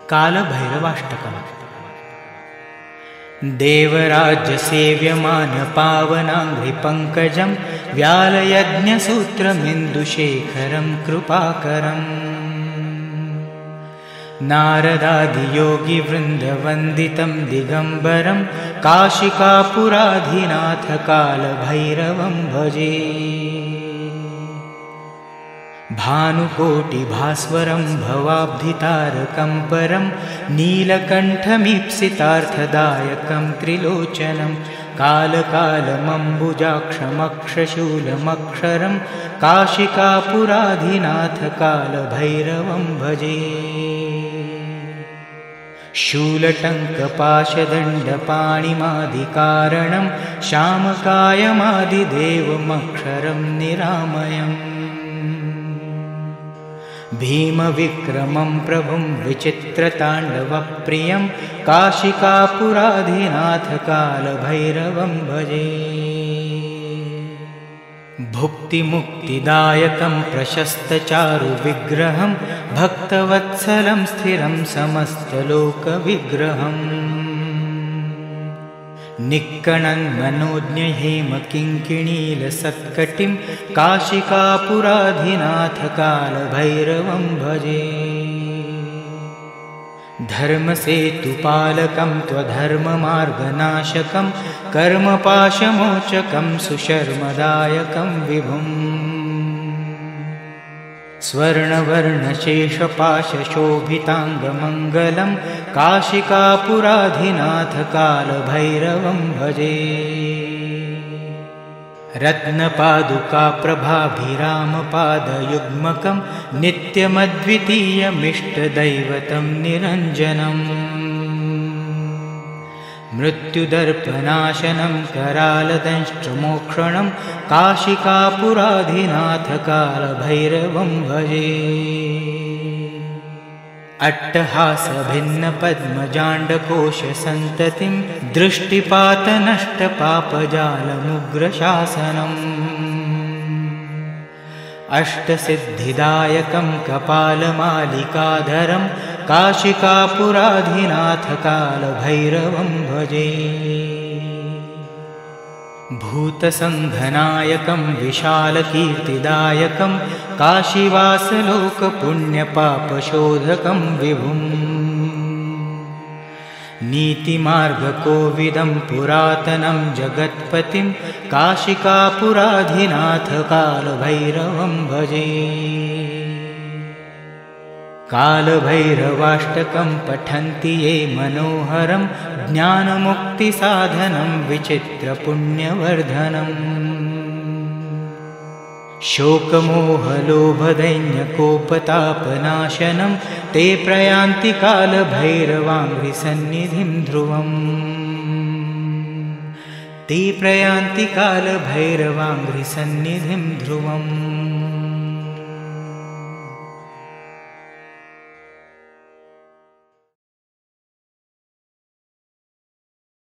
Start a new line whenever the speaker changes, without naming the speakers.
कालभैरवाष्टकम्। देवराज्यसेव्यमानपावनाङ्घ्रिपङ्कजं व्यालयज्ञसूत्रमिन्दुशेखरं कृपाकरम् नारदादियोगिवृन्दवन्दितं दिगम्बरं काशिकापुराधिनाथकालभैरवं भजे। भानुकोटिभास्वरं भवाब्धितारकं परं नीलकण्ठमीप्सितार्थदायकं त्रिलोचनं कालकालमम्बुजाक्षमक्षशूलमक्षरं काशिकापुराधिनाथकालभैरवं भजे। शूलटङ्कपाशदण्डपाणिमादिकारणं श्यामकायमादिदेवमक्षरं निरामयम् भीमविक्रमं प्रभुं विचित्रताण्डवप्रियं काशिकापुराधिनाथकालभैरवं भजे। भुक्तिमुक्तिदायकं प्रशस्तचारुविग्रहं भक्तवत्सलं स्थिरं समस्तलोकविग्रहम् निक्कणन्मनोज्ञहेमकिङ्किणीलसत्कटिं काशिकापुराधिनाथकालभैरवं भजे। धर्मसेतुपालकं त्वधर्ममार्गनाशकं कर्मपाशमोचकं सुशर्मदायकं विभुम् स्वर्णवर्णशेषपाशशोभिताङ्गमङ्गलं काशिकापुराधिनाथकालभैरवं भजे। रत्नपादुकाप्रभाभिरामपादयुग्मकं नित्यमद्वितीयमिष्टदैवतं निरञ्जनम् मृत्युदर्पनाशनं करालदंष्ट्रमोक्षणं काशिकापुराधिनाथकालभैरवं भजे। अट्टहासभिन्नपद्मजाण्डकोशसन्ततिं दृष्टिपातनष्टपापजालमुग्रशासनम् अष्टसिद्धिदायकं कपालमालिकाधरं काशिकापुराधिनाथकालभैरवं भजे। भूतसङ्घनायकं विशालकीर्तिदायकं काशीवासलोकपुण्यपापशोधकं विभुम् नीतिमार्गकोविदं पुरातनं जगत्पतिं काशिकापुराधिनाथकालभैरवं भजे। कालभैरवाष्टकं पठन्ति ये मनोहरं ज्ञानमुक्तिसाधनं विचित्रपुण्यवर्धनम् शोकमोहलोभदैन्यकोपतापनाशनं ते प्रयान्ति कालभैरवाङ्घ्रिसन्निधिं ध्रुवम् ते प्रयान्ति कालभैरवाङ्घ्रिसन्निधिं ध्रुवम्।